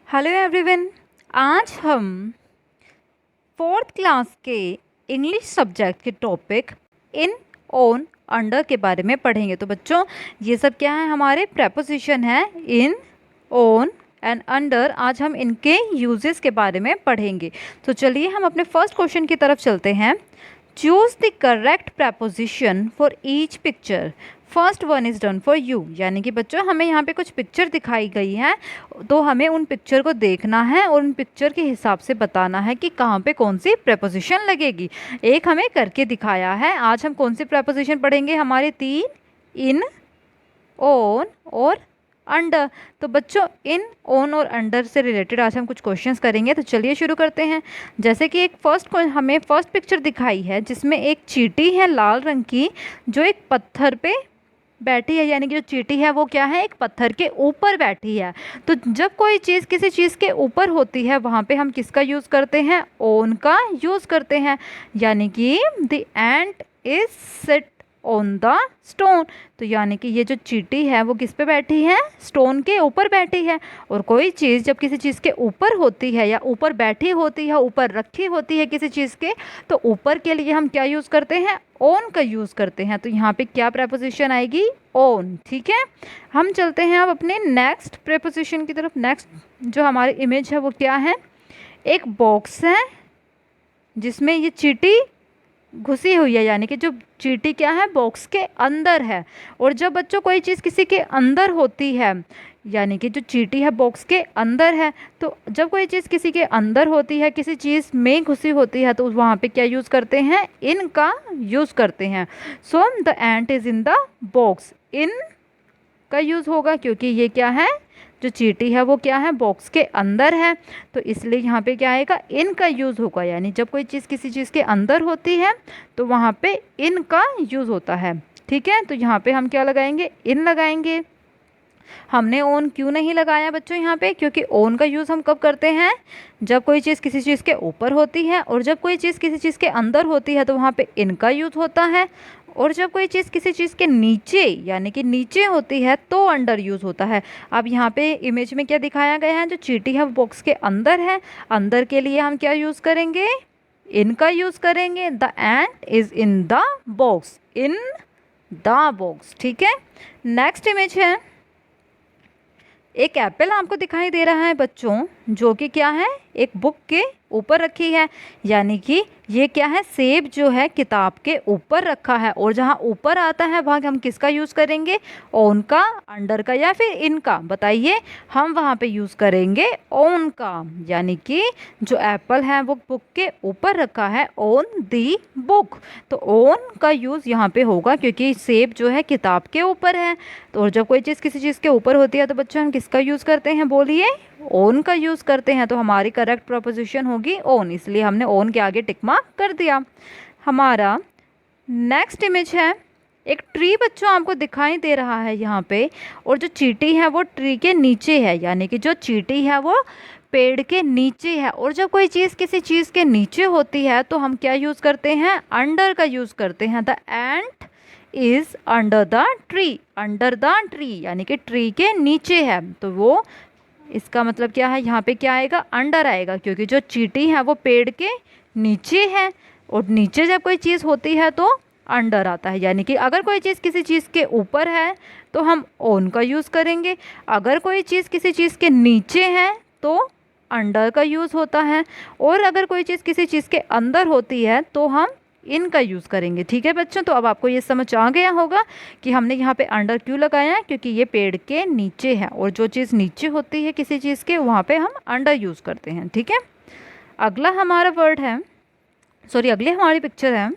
Hello everyone. आज हम fourth class के इंग्लिश सब्जेक्ट के टॉपिक इन, ऑन, अंडर के बारे में पढ़ेंगे। तो बच्चों ये सब क्या है, हमारे प्रेपोजिशन है इन, ऑन एंड अंडर। आज हम इनके यूजेस के बारे में पढ़ेंगे। तो चलिए हम अपने फर्स्ट क्वेश्चन की तरफ चलते हैं। Choose the correct preposition for each picture. First one is done for you. यानी कि बच्चों हमें यहाँ पे कुछ पिक्चर दिखाई गई हैं, तो हमें उन पिक्चर को देखना है और उन पिक्चर के हिसाब से बताना है कि कहाँ पे कौन सी प्रेपोजिशन लगेगी। एक हमें करके दिखाया है। आज हम कौन सी प्रेपोजिशन पढ़ेंगे, हमारे तीन, इन, ऑन और अंडर। तो बच्चों इन, ऑन और अंडर से रिलेटेड आज हम कुछ क्वेश्चंस करेंगे। तो चलिए शुरू करते हैं। जैसे कि हमें फर्स्ट पिक्चर दिखाई है जिसमें एक चींटी है लाल रंग की, जो एक पत्थर पे बैठी है। यानी कि जो चींटी है वो क्या है, एक पत्थर के ऊपर बैठी है। तो जब कोई चीज़ किसी चीज़ के ऊपर होती है वहाँ पे हम किसका यूज़ करते हैं, ओन का यूज़ करते हैं। यानी कि the ant is sit on the stone. तो यानी कि ये जो चींटी है वो किस पे बैठी है, स्टोन के ऊपर बैठी है। और कोई चीज़ जब किसी चीज़ के ऊपर होती है या ऊपर बैठी होती है, ऊपर रखी होती है किसी चीज़ के, तो ऊपर के लिए हम क्या यूज़ करते हैं, ओन का यूज़ करते हैं। तो यहाँ पे क्या प्रेपोजिशन आएगी, ओन। ठीक है, हम चलते हैं अब अपने नेक्स्ट प्रेपोजिशन की तरफ। नेक्स्ट जो हमारी इमेज है वो क्या है, एक बॉक्स है जिसमें ये चींटी घुसी हुई है। यानी कि जो चींटी क्या है, बॉक्स के अंदर है। और जब बच्चों कोई चीज़ किसी के अंदर होती है, यानी कि जो चींटी है बॉक्स के अंदर है, तो जब कोई चीज़ किसी के अंदर होती है, किसी चीज़ में घुसी होती है, तो वहाँ पे क्या यूज़ करते हैं, इन का यूज़ करते हैं। So the ant is in the box, in का यूज़ होगा क्योंकि ये क्या है, जो चींटी है वो क्या है, बॉक्स के अंदर है। तो इसलिए यहाँ पे क्या आएगा, इन का यूज़ होगा। यानी जब कोई चीज़ किसी चीज़ के अंदर होती है तो वहाँ पे इन का यूज़ होता है। ठीक है, तो यहाँ पे हम क्या लगाएंगे, इन लगाएंगे। हमने ओन क्यों नहीं लगाया बच्चों यहाँ पे, क्योंकि ओन का यूज़ हम कब करते हैं, जब कोई चीज़ किसी चीज़ के ऊपर होती है। और जब कोई चीज़ किसी चीज़ के अंदर होती है तो वहाँ पे इन का यूज़ होता है। और जब कोई चीज़ किसी चीज़ के नीचे, यानी कि नीचे होती है, तो अंडर यूज़ होता है। अब यहाँ पे इमेज में क्या दिखाया गया है, जो चींटी है वो बॉक्स के अंदर है। अंदर के लिए हम क्या यूज़ करेंगे, इन का यूज़ करेंगे। The ant is in the box, in the box. ठीक है, नेक्स्ट इमेज है, एक एप्पल आपको दिखाई दे रहा है बच्चों, जो कि क्या है, एक बुक के ऊपर रखी है। यानी कि ये क्या है, सेब जो है किताब के ऊपर रखा है। और जहाँ ऊपर आता है वहाँ हम किसका यूज़ करेंगे, ओन का, अंडर का या फिर इन का, बताइए। हम वहाँ पे यूज़ करेंगे ओन का। यानी कि जो एप्पल है वो बुक के ऊपर रखा है, ओन दी बुक। तो ओन का यूज़ यहाँ पे होगा क्योंकि सेब जो है किताब के ऊपर है। तो और जब कोई चीज़ किसी चीज़ के ऊपर होती है तो बच्चों हम किसका यूज़ करते हैं, बोलिए, ओन का यूज़ करते हैं। तो हमारी करेक्ट प्रोपोजिशन होगी ओन, इसलिए हमने ओन के आगे टिक मार्क कर दिया। हमारा नेक्स्ट इमेज है, एक ट्री बच्चों आपको दिखाई दे रहा है यहाँ पे। और जो चींटी है वो ट्री के नीचे है। यानी कि जो चींटी है वो पेड़ के नीचे है। और जब कोई चीज़ किसी चीज़ के नीचे होती है तो हम क्या यूज़ करते हैं, अंडर का यूज़ करते हैं। The ant is under the tree, under the tree, यानी कि ट्री के नीचे है। तो वो, इसका मतलब क्या है, यहाँ पे क्या आएगा, अंडर आएगा, क्योंकि जो चींटी है वो पेड़ के नीचे है। और नीचे जब कोई चीज़ होती है तो अंडर आता है। यानी कि अगर कोई चीज़ किसी चीज़ के ऊपर है तो हम ओन का यूज़ करेंगे। अगर कोई चीज़ किसी चीज़ के नीचे है तो अंडर का यूज़ होता है। और अगर कोई चीज़ किसी चीज़ के अंदर होती है तो हम इनका यूज़ करेंगे। ठीक है बच्चों, तो अब आपको ये समझ आ गया होगा कि हमने यहाँ पे अंडर क्यों लगाया है, क्योंकि ये पेड़ के नीचे है। और जो चीज़ नीचे होती है किसी चीज़ के, वहाँ पे हम अंडर यूज़ करते हैं। ठीक है, अगला हमारा वर्ड है, सॉरी अगली हमारी पिक्चर है,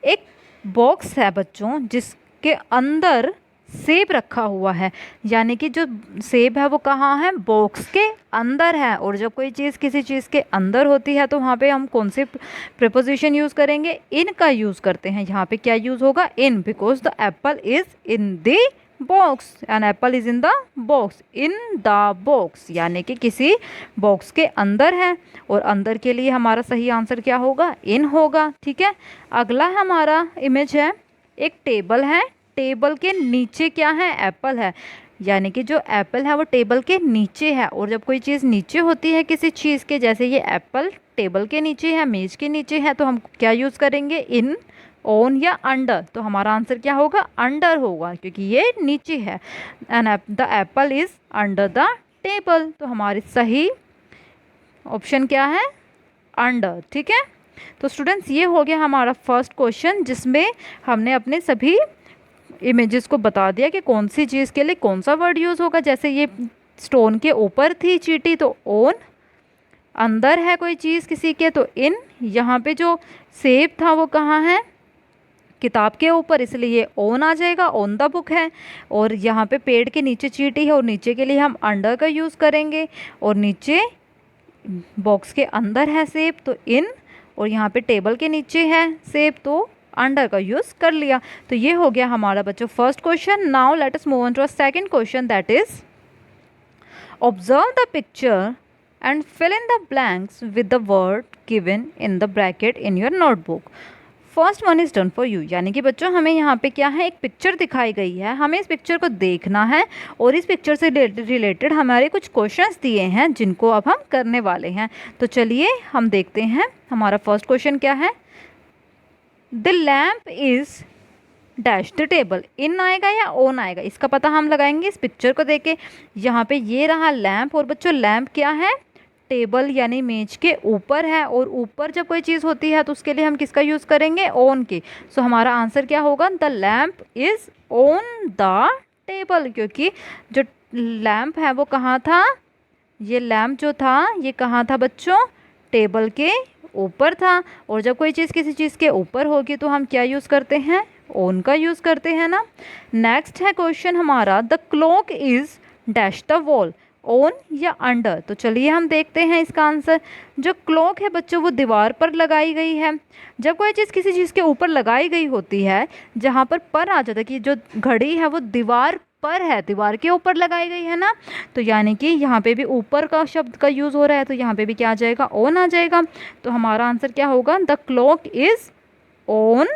एक बॉक्स है बच्चों जिसके अंदर सेब रखा हुआ है। यानी कि जो सेब है वो कहाँ है, बॉक्स के अंदर है। और जब कोई चीज़ किसी चीज़ के अंदर होती है तो वहाँ पे हम कौन से प्रीपोजिशन यूज़ करेंगे, इन का यूज़ करते हैं। यहाँ पे क्या यूज़ होगा, in, because the apple is in the box, an apple is in the box, in the box, यानी कि किसी बॉक्स के अंदर है। और अंदर के लिए हमारा सही आंसर क्या होगा, इन होगा। ठीक है, अगला हमारा इमेज है, एक टेबल है, टेबल के नीचे क्या है, एप्पल है। यानी कि जो एप्पल है वो टेबल के नीचे है, और जब कोई चीज़ नीचे होती है किसी चीज़ के, जैसे ये एप्पल टेबल के नीचे है, मेज के नीचे है, तो हम क्या यूज़ करेंगे, इन, ऑन या अंडर। तो हमारा आंसर क्या होगा, अंडर होगा, क्योंकि ये नीचे है। And the apple is under the table. तो हमारी सही ऑप्शन क्या है, अंडर। ठीक है, तो स्टूडेंट्स ये हो गया हमारा फर्स्ट क्वेश्चन, जिसमें हमने अपने सभी इमेजेस को बता दिया कि कौन सी चीज़ के लिए कौन सा वर्ड यूज़ होगा। जैसे ये स्टोन के ऊपर थी चींटी तो ऑन, अंदर है कोई चीज़ किसी के तो इन, यहाँ पे जो सेब था वो कहाँ है, किताब के ऊपर, इसलिए ये ऑन आ जाएगा, ऑन द बुक है। और यहाँ पे पेड़ के नीचे चींटी है, और नीचे के लिए हम अंडर का यूज़ करेंगे, और नीचे बॉक्स के अंदर है सेब तो इन, और यहाँ पे टेबल के नीचे है सेब तो अंडर का यूज़ कर लिया। तो ये हो गया हमारा बच्चों first question. Now let us move on to a second question, that is observe the picture and fill in the blanks with the word given in the bracket in your notebook. First one is done for you, यानी कि बच्चों हमें यहाँ पे क्या है, एक picture दिखाई गई है, हमें इस पिक्चर को देखना है, और इस पिक्चर से रिलेटेड हमारे कुछ क्वेश्चंस दिए हैं जिनको अब हम करने वाले हैं। तो चलिए हम देखते हैं हमारा फर्स्ट क्वेश्चन क्या है। The lamp is dash the table, in आएगा या ऑन आएगा, इसका पता हम लगाएंगे इस पिक्चर को देख के। यहाँ पे ये रहा लैम्प, और बच्चों लैम्प क्या है, टेबल यानी मेज के ऊपर है, और ऊपर जब कोई चीज़ होती है तो उसके लिए हम किसका यूज़ करेंगे, ऑन के। सो हमारा आंसर क्या होगा, the lamp is on the table, क्योंकि जो लैम्प है वो कहाँ था, ये लैम्प जो था ये कहाँ था बच्चों, टेबल के ऊपर था। और जब कोई चीज़ किसी चीज़ के ऊपर होगी तो हम क्या यूज़ करते हैं, ऑन का यूज़ करते हैं ना। नेक्स्ट है क्वेश्चन हमारा, the clock is dash the wall, on या अंडर। तो चलिए हम देखते हैं इसका आंसर। जो क्लॉक है बच्चों वो दीवार पर लगाई गई है। जब कोई चीज़ किसी चीज़ के ऊपर लगाई गई होती है, जहाँ पर आ जाता है कि जो घड़ी है वो दीवार पर है, दीवार के ऊपर लगाई गई है ना, तो यानी कि यहाँ पे भी ऊपर का शब्द का यूज़ हो रहा है, तो यहाँ पे भी क्या आ जाएगा, ऑन आ जाएगा। तो हमारा आंसर क्या होगा, the clock is on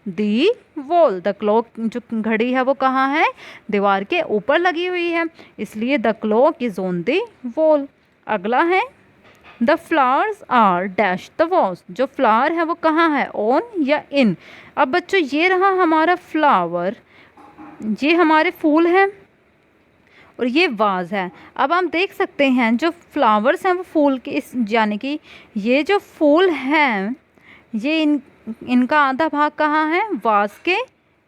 the wall. The clock जो घड़ी है वो कहाँ है, दीवार के ऊपर लगी हुई है, इसलिए the clock is on the wall. अगला है, the flowers are dash the walls, जो फ्लावर है वो कहाँ है, ऑन या इन। अब बच्चों ये रहा हमारा फ्लावर, ये हमारे फूल हैं, और ये वाज है। अब हम देख सकते हैं जो फ्लावर्स हैं वो फूल के इस, यानी कि ये जो फूल हैं ये इनका आधा भाग कहाँ है, वाज के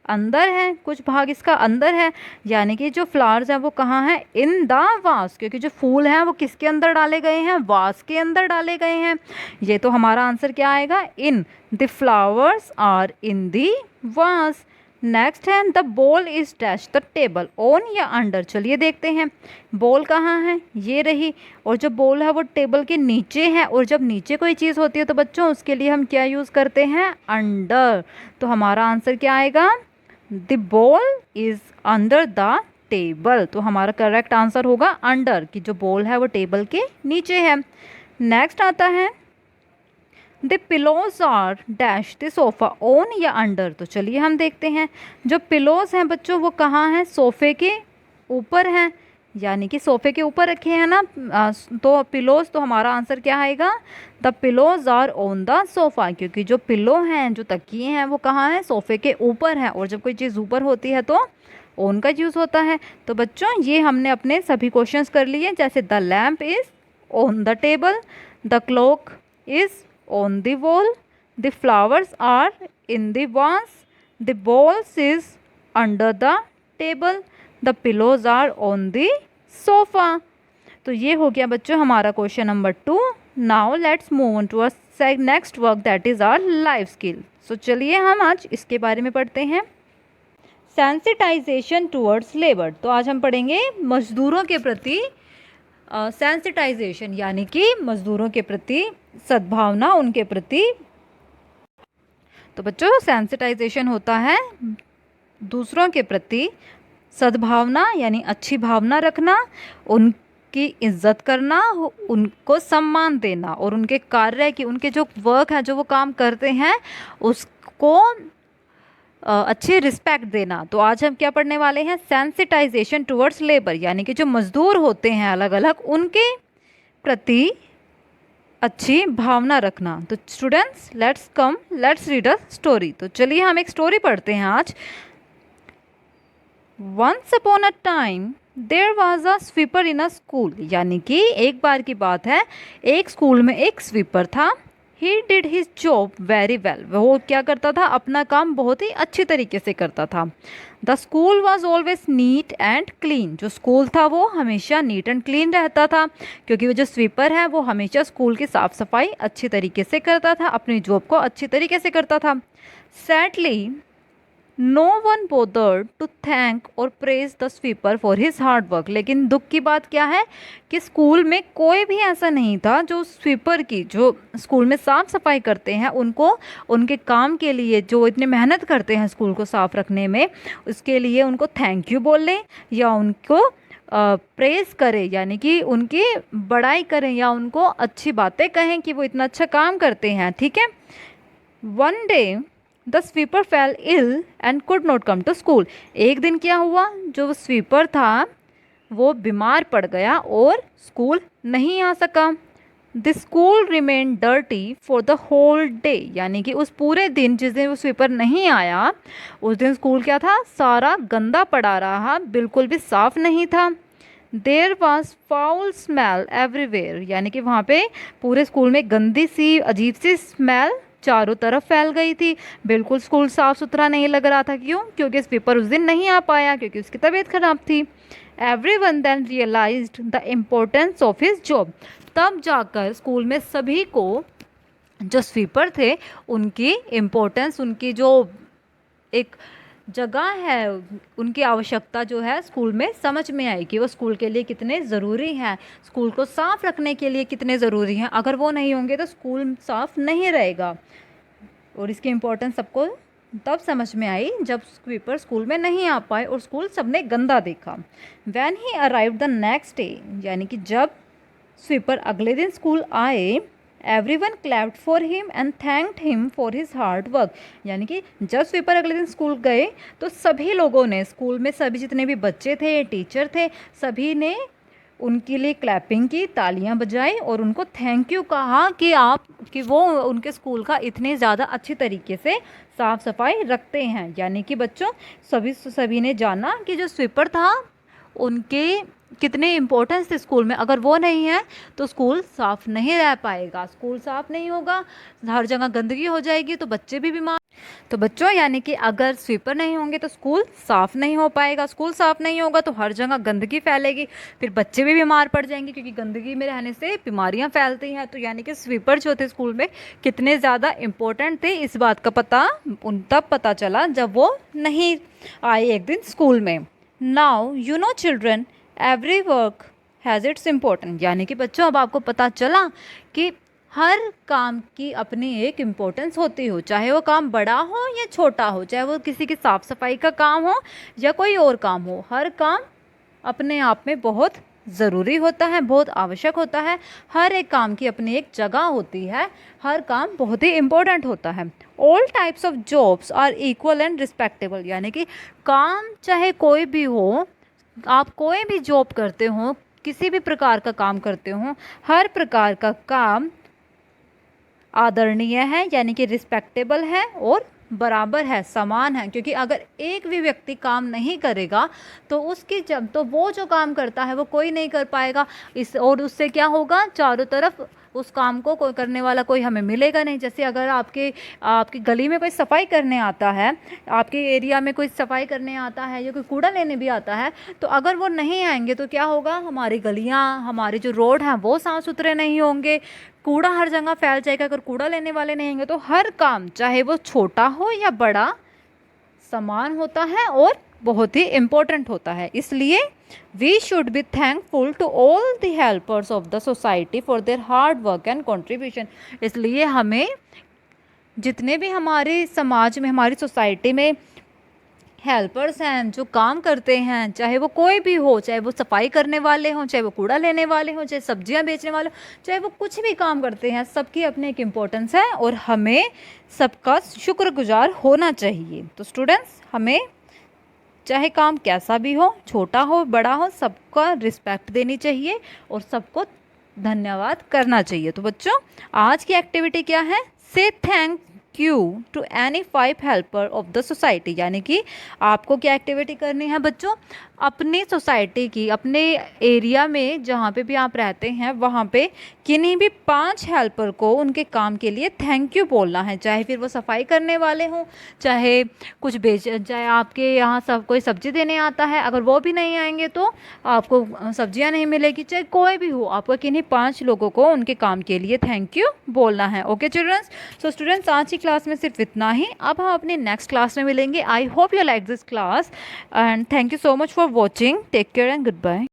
अंदर है, कुछ भाग इसका अंदर है, यानी कि जो फ्लावर्स हैं वो कहाँ हैं, इन द वाज, क्योंकि जो फूल हैं वो किसके अंदर डाले गए हैं, वाज के अंदर डाले गए हैं। ये तो हमारा आंसर क्या आएगा, in, the flowers are in the vase. Next है, the ball is dash the table, on या अंडर। चलिए देखते हैं बॉल कहाँ है, ये रही, और जो बॉल है वो टेबल के नीचे है, और जब नीचे कोई चीज़ होती है तो बच्चों उसके लिए हम क्या यूज़ करते हैं, अंडर। तो हमारा आंसर क्या आएगा, the ball is under the table. तो हमारा करेक्ट आंसर होगा अंडर, कि जो बॉल है वो टेबल के नीचे है। नेक्स्ट आता है, the pillows are dash the sofa, on या अंडर। तो चलिए हम देखते हैं, जो पिलोज हैं बच्चों वो कहाँ हैं, सोफ़े के ऊपर हैं, यानी कि सोफ़े के ऊपर रखे हैं ना, तो पिलोज, तो हमारा आंसर क्या आएगा, the pillows are on the sofa, क्योंकि जो पिलो हैं, जो तकिए हैं वो कहाँ हैं, सोफ़े के ऊपर हैं, और जब कोई चीज़ ऊपर होती है तो ऑन का यूज़ होता है। तो बच्चों ये हमने अपने सभी क्वेश्चंस कर लिए, जैसे the lamp is on the table, the clock is on the wall, the flowers are in the vase, the balls is under the table, the pillows are on the sofa। तो ये हो गया बच्चों हमारा question number 2। Now let's move on to a next work, that is our life skill. So चलिए हम आज इसके बारे में पढ़ते हैं, सेंसिटाइजेशन टूवर्ड्स लेबर। तो आज हम पढ़ेंगे मजदूरों के प्रति सेंसिटाइजेशन, यानी कि मज़दूरों के प्रति सद्भावना, उनके प्रति। तो बच्चों सेंसिटाइजेशन होता है दूसरों के प्रति सद्भावना, यानी अच्छी भावना रखना, उनकी इज्जत करना, उनको सम्मान देना, और उनके कार्य की, उनके जो वर्क है, जो वो काम करते हैं उसको अच्छी रिस्पेक्ट देना। तो आज हम क्या पढ़ने वाले हैं, सेंसिटाइजेशन टुवर्ड्स लेबर, यानी कि जो मजदूर होते हैं अलग अलग, उनके प्रति अच्छी भावना रखना। तो students let's read a story. तो चलिए हम एक स्टोरी पढ़ते हैं आज। Once upon a time there was a sweeper in a school, यानी कि एक बार की बात है, एक स्कूल में एक स्वीपर था। He did his job very well, वो क्या करता था, अपना काम बहुत ही अच्छी तरीके से करता था। The school was always neat and clean, जो स्कूल था वो हमेशा नीट एंड क्लीन रहता था, क्योंकि वो जो स्वीपर है वो हमेशा स्कूल की साफ सफाई अच्छी तरीके से करता था, अपनी जॉब को अच्छी तरीके से करता था। Sadly no one bothered to thank और praise the sweeper for his hard work, लेकिन दुख की बात क्या है कि स्कूल में कोई भी ऐसा नहीं था जो स्वीपर की, जो स्कूल में साफ सफाई करते हैं, उनको उनके काम के लिए, जो इतने मेहनत करते हैं स्कूल को साफ रखने में, उसके लिए उनको थैंक यू बोले या उनको प्रेज करें, यानी कि उनकी बड़ाई करें या उनको अच्छी बातें कहें कि वो इतना अच्छा काम करते हैं। ठीक है। One day the sweeper fell ill and could not come to school, एक दिन क्या हुआ, जो स्वीपर था वो बीमार पड़ गया और स्कूल नहीं आ सका। The school remain dirty for the whole day, यानी कि उस पूरे दिन, जिस दिन वो स्वीपर नहीं आया, उस दिन स्कूल क्या था, सारा गंदा पड़ा रहा, बिल्कुल भी साफ नहीं था। There was foul smell everywhere, यानी कि वहाँ पे पूरे स्कूल में गंदी सी अजीब सी स्मेल चारों तरफ फैल गई थी, बिल्कुल स्कूल साफ सुथरा नहीं लग रहा था। क्यों? क्योंकि स्वीपर उस दिन नहीं आ पाया, क्योंकि उसकी तबीयत खराब थी। Everyone then realized the importance of his job, तब जाकर स्कूल में सभी को, जो स्वीपर थे, उनकी इम्पोर्टेंस, उनकी जो एक जगह है, उनकी आवश्यकता जो है स्कूल में समझ में आई कि वो स्कूल के लिए कितने ज़रूरी हैं, स्कूल को साफ रखने के लिए कितने ज़रूरी हैं। अगर वो नहीं होंगे तो स्कूल साफ नहीं रहेगा, और इसकी इम्पोर्टेंस सबको तब समझ में आई जब स्वीपर स्कूल में नहीं आ पाए और स्कूल सबने गंदा देखा। When he arrive the next day, यानी कि जब स्वीपर अगले दिन स्कूल आए, everyone clapped for him and thanked him for his hard work, यानी कि जब स्वीपर अगले दिन स्कूल गए तो सभी लोगों ने, स्कूल में सभी जितने भी बच्चे थे, टीचर थे, सभी ने उनके लिए क्लैपिंग की, तालियां बजाई और उनको थैंक यू कहा कि वो उनके स्कूल का इतने ज़्यादा अच्छी तरीके से साफ़ सफाई रखते हैं। यानी कि बच्चों, सभी ने जाना कि जो स्वीपर था उनके कितने इम्पोर्टेंस थे स्कूल में, अगर वो नहीं है तो स्कूल साफ नहीं रह पाएगा, स्कूल साफ नहीं होगा, हर जगह गंदगी हो जाएगी तो बच्चे भी बीमार। तो बच्चों, यानी कि अगर स्वीपर नहीं होंगे तो स्कूल साफ नहीं हो पाएगा, स्कूल साफ नहीं होगा तो हर जगह गंदगी फैलेगी, फिर बच्चे भी बीमार पड़ जाएंगे, क्योंकि गंदगी में रहने से बीमारियां फैलती हैं। तो यानी कि स्वीपर जो थे स्कूल में कितने ज़्यादा इम्पोर्टेंट थे, इस बात का पता तब पता चला जब वो नहीं आए एक दिन स्कूल में। Now you know children, every work has its important, यानी कि बच्चों अब आपको पता चला कि हर काम की अपनी एक इम्पोर्टेंस होती हो, चाहे वो काम बड़ा हो या छोटा हो, चाहे वो किसी की साफ़ सफाई का काम हो या कोई और काम हो, हर काम अपने आप में बहुत ज़रूरी होता है, बहुत आवश्यक होता है, हर एक काम की अपनी एक जगह होती है, हर काम बहुत ही इम्पोर्टेंट होता है। All types of jobs are equal and respectable, यानी कि काम चाहे कोई भी हो, आप कोई भी जॉब करते हो, किसी भी प्रकार का काम करते हो, हर प्रकार का काम आदरणीय है, यानी कि रिस्पेक्टेबल है और बराबर है, समान है। क्योंकि अगर एक भी व्यक्ति काम नहीं करेगा तो वो जो काम करता है वो कोई नहीं कर पाएगा, और उससे क्या होगा, चारों तरफ उस काम को कोई करने वाला कोई हमें मिलेगा नहीं। जैसे अगर आपकी गली में कोई सफाई करने आता है, आपके एरिया में कोई सफाई करने आता है या कोई कूड़ा लेने भी आता है, तो अगर वो नहीं आएंगे तो क्या होगा, हमारी गलियाँ, हमारे जो रोड हैं वो साफ़ सुथरे नहीं होंगे, कूड़ा हर जगह फैल जाएगा। अगर कूड़ा लेने वाले नहीं होंगे तो हर काम, चाहे वो छोटा हो या बड़ा, समान होता है और बहुत ही इम्पोर्टेंट होता है। इसलिए we should be thankful to all the helpers of the society for their hard work and contribution. इसलिए हमें जितने भी हमारे समाज में, हमारी सोसाइटी में हेल्पर्स हैं जो काम करते हैं, चाहे वो कोई भी हो, चाहे वो सफाई करने वाले हों, चाहे वो कूड़ा लेने वाले हों, चाहे सब्जियां बेचने वाले हों, चाहे वो कुछ भी काम करते हैं, सबकी अपनी एक इम्पोर्टेंस है और हमें सबका शुक्रगुजार होना चाहिए। तो स्टूडेंट्स, हमें चाहे काम कैसा भी हो, छोटा हो बड़ा हो, सबका रिस्पेक्ट देनी चाहिए और सबको धन्यवाद करना चाहिए। तो बच्चों, आज की एक्टिविटी क्या है? Say thank you to any 5 helper of the society. यानी कि आपको क्या एक्टिविटी करनी है बच्चों? अपनी सोसाइटी की, अपने एरिया में जहाँ पे भी आप रहते हैं वहाँ पे किन्हीं भी 5 हेल्पर को उनके काम के लिए थैंक यू बोलना है। चाहे फिर वो सफाई करने वाले हों, चाहे कुछ बेच, चाहे आपके यहाँ सब कोई सब्जी देने आता है, अगर वो भी नहीं आएंगे तो आपको सब्जियां नहीं मिलेगी। चाहे कोई भी हो, आपको किन्हीं 5 लोगों को उनके काम के लिए थैंक यू बोलना है। Okay children's? सो स्टूडेंट्स, आज की क्लास में सिर्फ इतना ही। अब हम अपनी नेक्स्ट क्लास में मिलेंगे। I hope you like this class and thank you so much for watching. Take care and good bye.